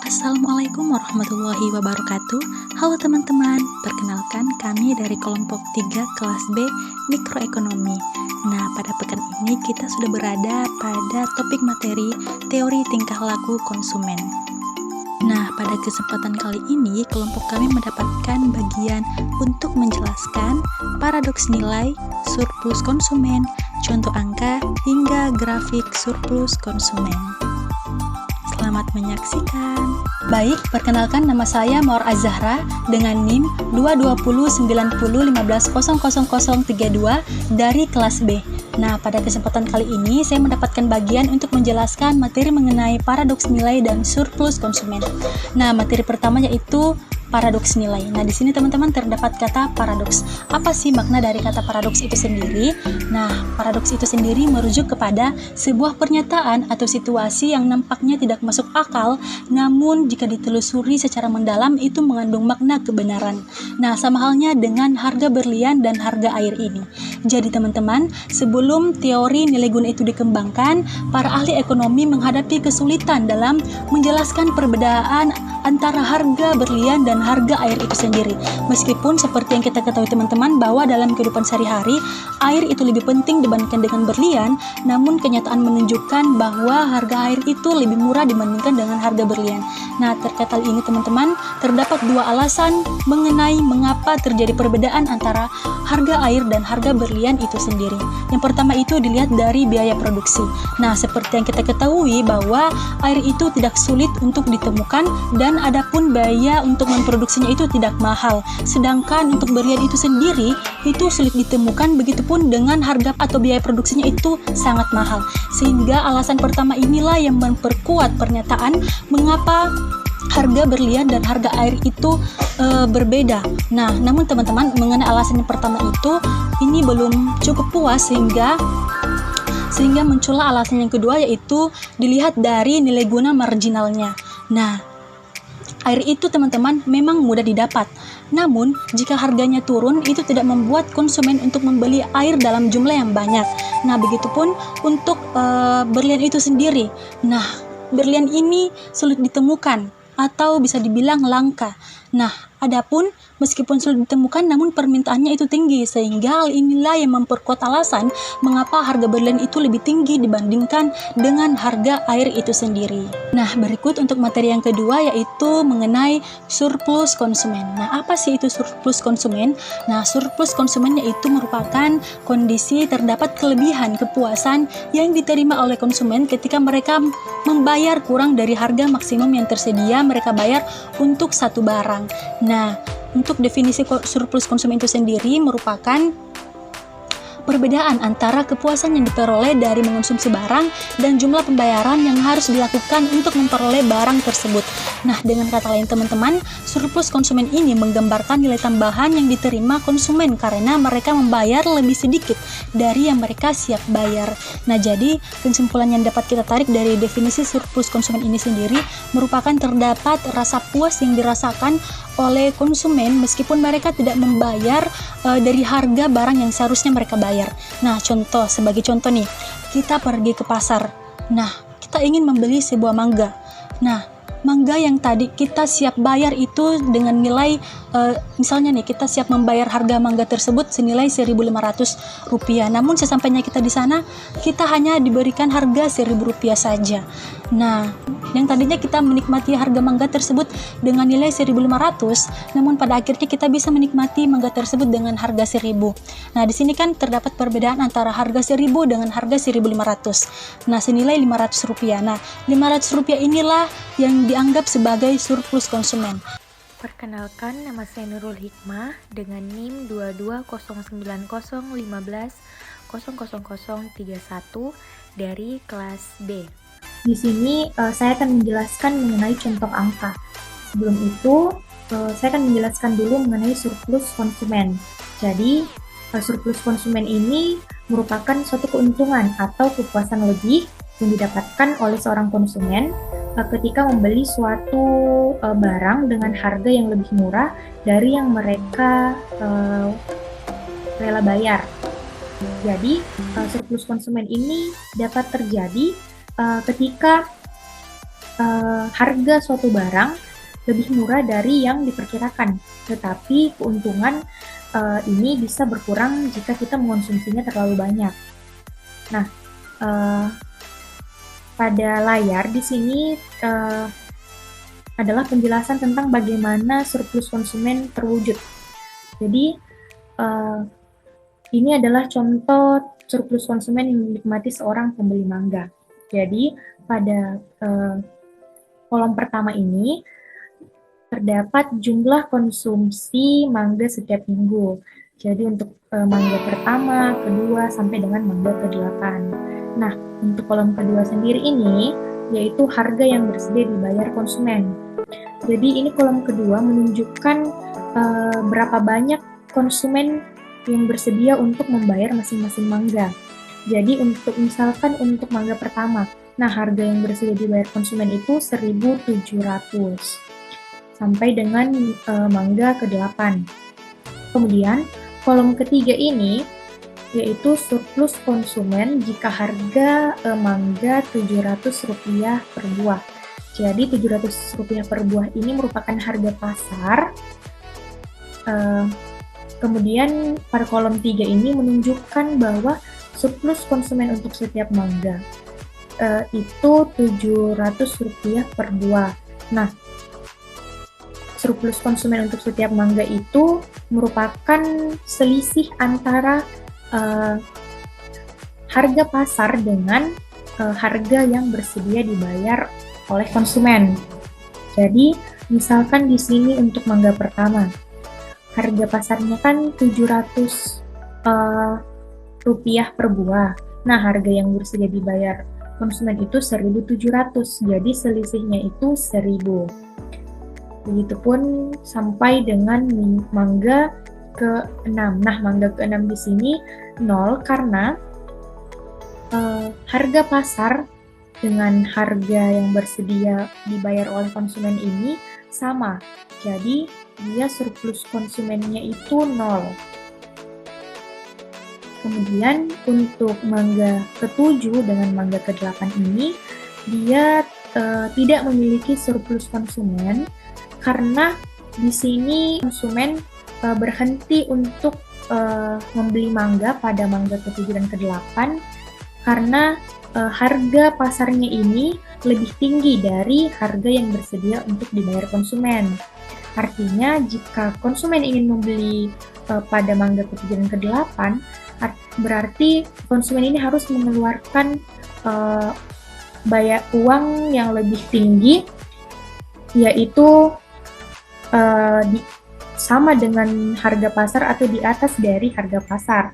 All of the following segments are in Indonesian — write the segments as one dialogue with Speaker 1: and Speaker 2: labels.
Speaker 1: Assalamualaikum warahmatullahi wabarakatuh. Halo teman-teman, perkenalkan kami dari kelompok 3 kelas B Mikroekonomi. Nah, pada pekan ini kita sudah berada pada topik materi teori tingkah laku konsumen. Nah, pada kesempatan kali ini kelompok kami mendapatkan bagian untuk menjelaskan paradoks nilai, surplus konsumen, contoh angka, hingga grafik surplus konsumen. Selamat menyaksikan.
Speaker 2: Baik, perkenalkan nama saya Maur Azahra dengan NIM 2209015000032 dari kelas B. Nah, pada kesempatan kali ini saya mendapatkan bagian untuk menjelaskan materi mengenai paradoks nilai dan surplus konsumen. Nah, materi pertama yaitu paradoks nilai. Nah, di sini teman-teman terdapat kata paradoks. Apa sih makna dari kata paradoks itu sendiri? Nah, paradoks itu sendiri merujuk kepada sebuah pernyataan atau situasi yang nampaknya tidak masuk akal, namun jika ditelusuri secara mendalam itu mengandung makna kebenaran. Nah, sama halnya dengan harga berlian dan harga air ini. Jadi teman-teman, sebelum teori nilai guna itu dikembangkan, para ahli ekonomi menghadapi kesulitan dalam menjelaskan perbedaan antara harga berlian dan harga air itu sendiri. Meskipun seperti yang kita ketahui teman-teman bahwa dalam kehidupan sehari-hari air itu lebih penting dibandingkan dengan berlian, namun kenyataan menunjukkan bahwa harga air itu lebih murah dibandingkan dengan harga berlian. Nah, terkait hal ini teman-teman, terdapat dua alasan mengenai mengapa terjadi perbedaan antara harga air dan harga berlian itu sendiri. Yang pertama itu dilihat dari biaya produksi. Nah, seperti yang kita ketahui bahwa air itu tidak sulit untuk ditemukan dan adapun biaya untuk memproduksinya itu tidak mahal. Sedangkan untuk berlian itu sendiri itu sulit ditemukan, begitupun dengan harga atau biaya produksinya itu sangat mahal. Sehingga alasan pertama inilah yang memperkuat pernyataan mengapa harga berlian dan harga air itu berbeda. Nah, namun teman-teman, mengenai alasan yang pertama itu ini belum cukup puas sehingga muncullah alasan yang kedua, yaitu dilihat dari nilai guna marginalnya. Nah, air itu teman-teman memang mudah didapat. Namun, jika harganya turun, itu tidak membuat konsumen untuk membeli air dalam jumlah yang banyak. Nah, begitupun untuk berlian itu sendiri. Nah, berlian ini sulit ditemukan atau bisa dibilang langka. Nah, adapun meskipun sulit ditemukan namun permintaannya itu tinggi, sehingga hal inilah yang memperkuat alasan mengapa harga berlian itu lebih tinggi dibandingkan dengan harga air itu sendiri. Nah, berikut untuk materi yang kedua yaitu mengenai surplus konsumen. Nah, apa sih itu surplus konsumen? Nah, surplus konsumen yaitu merupakan kondisi terdapat kelebihan kepuasan yang diterima oleh konsumen ketika mereka membayar kurang dari harga maksimum yang tersedia mereka bayar untuk satu barang. Nah, untuk definisi surplus konsumen itu sendiri merupakan perbedaan antara kepuasan yang diperoleh dari mengonsumsi barang dan jumlah pembayaran yang harus dilakukan untuk memperoleh barang tersebut. Nah, dengan kata lain teman-teman, surplus konsumen ini menggambarkan nilai tambahan yang diterima konsumen karena mereka membayar lebih sedikit dari yang mereka siap bayar. Nah, jadi kesimpulan yang dapat kita tarik dari definisi surplus konsumen ini sendiri merupakan terdapat rasa puas yang dirasakan oleh konsumen meskipun mereka tidak membayar dari harga barang yang seharusnya mereka bayar. Nah, sebagai contoh nih, kita pergi ke pasar. Nah, kita ingin membeli sebuah mangga. Nah, mangga yang tadi kita siap bayar itu dengan nilai misalnya nih, kita siap membayar harga mangga tersebut senilai Rp1.500. Namun sesampainya kita di sana, kita hanya diberikan harga Rp1.000 saja. Nah, yang tadinya kita menikmati harga mangga tersebut dengan nilai Rp1.500, namun pada akhirnya kita bisa menikmati mangga tersebut dengan harga Rp1.000. Nah, di sini kan terdapat perbedaan antara harga Rp1.000 dengan harga Rp1.500. Nah, senilai Rp500. Nah, Rp500 inilah yang dianggap sebagai surplus konsumen.
Speaker 3: Perkenalkan, nama saya Nurul Hikmah dengan NIM 2209015000031 dari kelas B.
Speaker 4: Di sini saya akan menjelaskan mengenai contoh angka. Sebelum itu, saya akan menjelaskan dulu mengenai surplus konsumen. Jadi, surplus konsumen ini merupakan suatu keuntungan atau kepuasan lebih yang didapatkan oleh seorang konsumen ketika membeli suatu barang dengan harga yang lebih murah dari yang mereka rela bayar. Jadi, surplus konsumen ini dapat terjadi ketika harga suatu barang lebih murah dari yang diperkirakan, tetapi keuntungan ini bisa berkurang jika kita mengonsumsinya terlalu banyak. Nah, pada layar di sini adalah penjelasan tentang bagaimana surplus konsumen terwujud. Jadi, ini adalah contoh surplus konsumen yang dinikmati seorang pembeli mangga. Jadi, pada kolom pertama ini terdapat jumlah konsumsi mangga setiap minggu. Jadi untuk mangga pertama, kedua, sampai dengan mangga ke-8. Nah, untuk kolom kedua sendiri ini, yaitu harga yang bersedia dibayar konsumen. Jadi ini kolom kedua menunjukkan berapa banyak konsumen yang bersedia untuk membayar masing-masing mangga. Jadi misalkan untuk mangga pertama, nah harga yang bersedia dibayar konsumen itu 1.700 sampai dengan mangga ke-8. Kemudian kolom ketiga ini yaitu surplus konsumen jika harga mangga Rp700 per buah. Jadi Rp700 per buah ini merupakan harga pasar. Kemudian pada kolom 3 ini menunjukkan bahwa surplus konsumen untuk setiap mangga itu Rp700 per buah. Nah, surplus konsumen untuk setiap mangga itu merupakan selisih antara harga pasar dengan harga yang bersedia dibayar oleh konsumen. Jadi, misalkan di sini untuk mangga pertama, harga pasarnya kan Rp700 per buah. Nah, harga yang bersedia dibayar konsumen itu Rp1.700. Jadi, selisihnya itu Rp1.000. Begitupun sampai dengan mangga ke-6. Nah, mangga ke-6 di sini 0 karena harga pasar dengan harga yang bersedia dibayar oleh konsumen ini sama. Jadi, dia surplus konsumennya itu 0. Kemudian untuk mangga ke-7 dengan mangga ke-8 ini, dia tidak memiliki surplus konsumen karena di sini konsumen berhenti untuk membeli mangga pada mangga ke-7 dan ke-8 karena harga pasarnya ini lebih tinggi dari harga yang bersedia untuk dibayar konsumen. Artinya jika konsumen ingin membeli pada mangga ke-7 dan ke-8, berarti konsumen ini harus mengeluarkan bayar uang yang lebih tinggi, yaitu sama dengan harga pasar atau di atas dari harga pasar.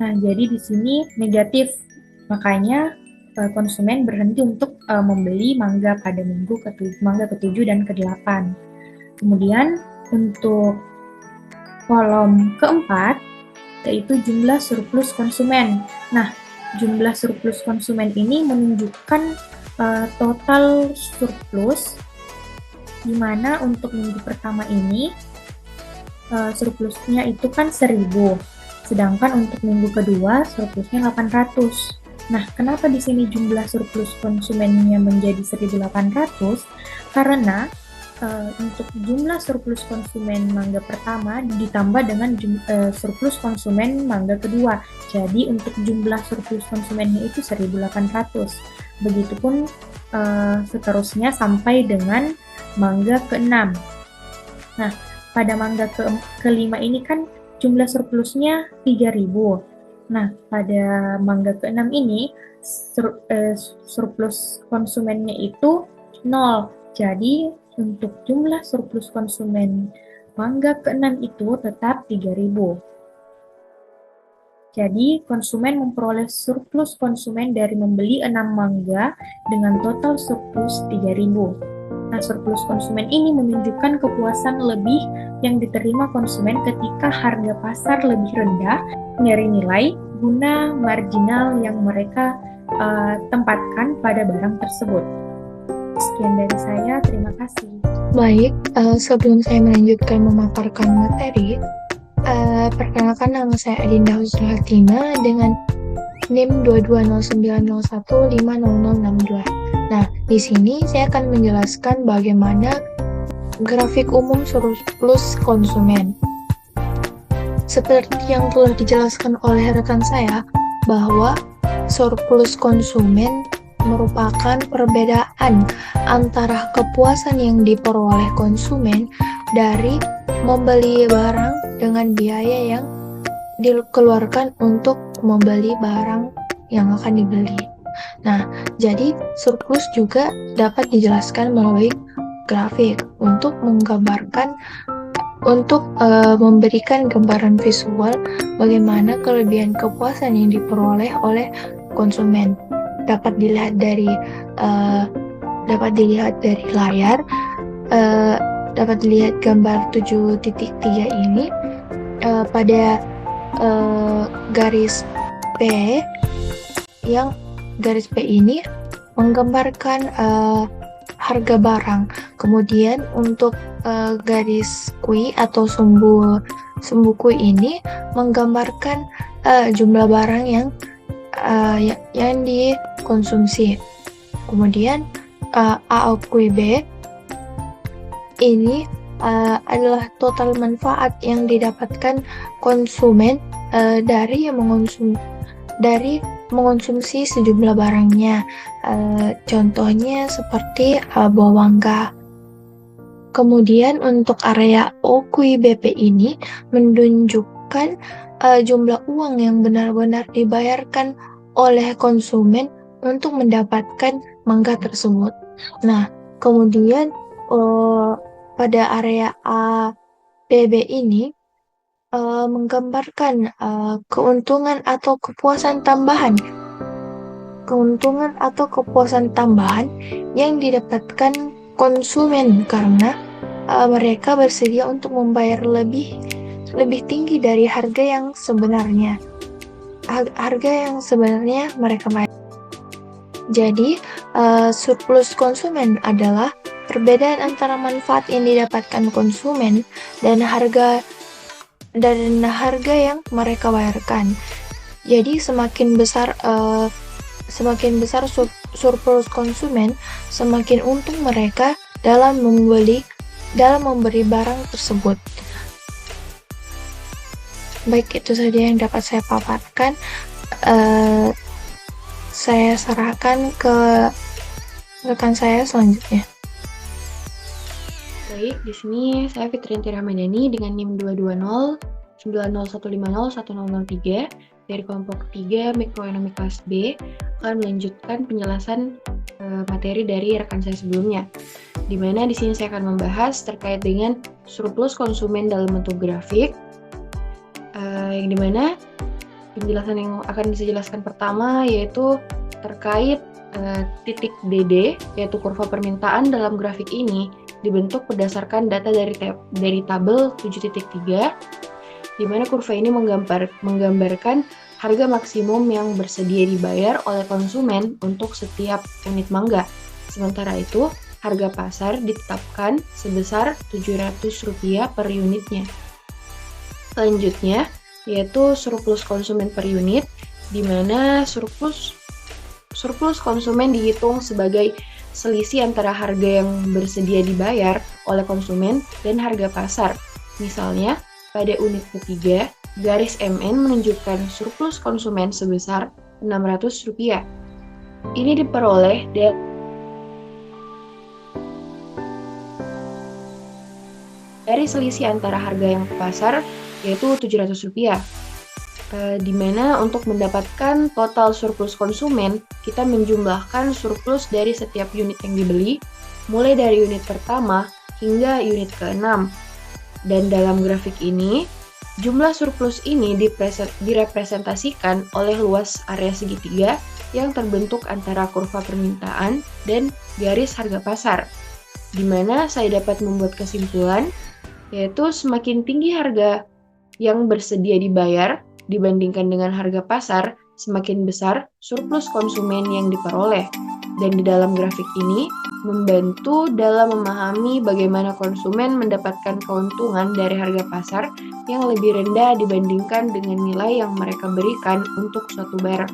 Speaker 4: Nah, jadi di sini negatif. Makanya konsumen berhenti untuk membeli mangga pada mangga ke-7 dan ke-8. Kemudian untuk kolom keempat yaitu jumlah surplus konsumen. Nah, jumlah surplus konsumen ini menunjukkan total surplus, di mana untuk minggu pertama ini surplusnya itu kan 1.000, sedangkan untuk minggu kedua surplusnya 800. Nah, kenapa di sini jumlah surplus konsumennya menjadi 1.800? Karena untuk jumlah surplus konsumen mangga pertama ditambah dengan surplus konsumen mangga kedua. Jadi untuk jumlah surplus konsumennya itu 1.800. Begitupun seterusnya sampai dengan mangga ke-6. Nah, pada mangga ke-5 ini kan jumlah surplusnya 3.000. Nah, pada mangga ke-6 ini surplus konsumennya itu 0. Jadi untuk jumlah surplus konsumen mangga ke-6 itu tetap 3.000. Jadi, konsumen memperoleh surplus konsumen dari membeli 6 mangga dengan total surplus 3.000. Nah, surplus konsumen ini menunjukkan kepuasan lebih yang diterima konsumen ketika harga pasar lebih rendah dari nilai guna marginal yang mereka tempatkan pada barang tersebut. Sekian dari saya, terima kasih.
Speaker 5: Baik, sebelum saya melanjutkan memaparkan materi, perkenalkan nama saya Adinda Husnul Hatimah dengan NIM 220901500062. Nah, di sini saya akan menjelaskan bagaimana grafik umum surplus konsumen. Seperti yang telah dijelaskan oleh rekan saya, bahwa surplus konsumen merupakan perbedaan antara kepuasan yang diperoleh konsumen dari membeli barang dengan biaya yang dikeluarkan untuk membeli barang yang akan dibeli. Nah, jadi surplus juga dapat dijelaskan melalui grafik untuk memberikan gambaran visual bagaimana kelebihan kepuasan yang diperoleh oleh konsumen. Dapat dilihat dari layar, dapat dilihat gambar 7.3 ini pada garis P, yang garis P ini menggambarkan harga barang. Kemudian untuk garis Q atau sumbu Q ini menggambarkan jumlah barang yang dikonsumsi. Kemudian AOQB ini adalah total manfaat yang didapatkan konsumen dari mengonsumsi sejumlah barangnya. Contohnya seperti buah mangga. Kemudian untuk area OQBP ini menunjukkan jumlah uang yang benar-benar dibayarkan oleh konsumen untuk mendapatkan mangga tersebut. Nah, kemudian pada area ABB ini menggambarkan keuntungan atau kepuasan tambahan yang didapatkan konsumen karena mereka bersedia untuk membayar lebih tinggi dari harga yang sebenarnya mereka bayar. Jadi surplus konsumen adalah perbedaan antara manfaat yang didapatkan konsumen dan harga yang mereka bayarkan. Jadi semakin besar surplus konsumen, semakin untung mereka dalam memberi barang tersebut. Baik, itu saja yang dapat saya paparkan. Saya serahkan ke rekan saya selanjutnya.
Speaker 6: Baik, di sini saya Fitrinti Ramadhani dengan NIM 220 90150 1003 dari kelompok 3 Mikroekonomi kelas B akan melanjutkan penjelasan materi dari rekan saya sebelumnya. Di mana di sini saya akan membahas terkait dengan surplus konsumen dalam bentuk grafik. Yang dimana penjelasan yang akan saya jelaskan pertama yaitu terkait titik DD, yaitu kurva permintaan dalam grafik ini dibentuk berdasarkan data dari tabel 7.3, di mana kurva ini menggambarkan harga maksimum yang bersedia dibayar oleh konsumen untuk setiap unit mangga. Sementara itu, harga pasar ditetapkan sebesar Rp700 per unitnya. Selanjutnya, yaitu surplus konsumen per unit, di mana surplus konsumen dihitung sebagai selisih antara harga yang bersedia dibayar oleh konsumen dan harga pasar. Misalnya, pada unit ketiga, garis MN menunjukkan surplus konsumen sebesar Rp600. Ini diperoleh dari selisih antara harga yang pasar yaitu Rp700. Di mana untuk mendapatkan total surplus konsumen, kita menjumlahkan surplus dari setiap unit yang dibeli, mulai dari unit pertama hingga unit ke-6. Dan dalam grafik ini, jumlah surplus ini direpresentasikan oleh luas area segitiga yang terbentuk antara kurva permintaan dan garis harga pasar, di mana saya dapat membuat kesimpulan, yaitu semakin tinggi harga yang bersedia dibayar dibandingkan dengan harga pasar, semakin besar surplus konsumen yang diperoleh. Dan di dalam grafik ini membantu dalam memahami bagaimana konsumen mendapatkan keuntungan dari harga pasar yang lebih rendah dibandingkan dengan nilai yang mereka berikan untuk suatu barang.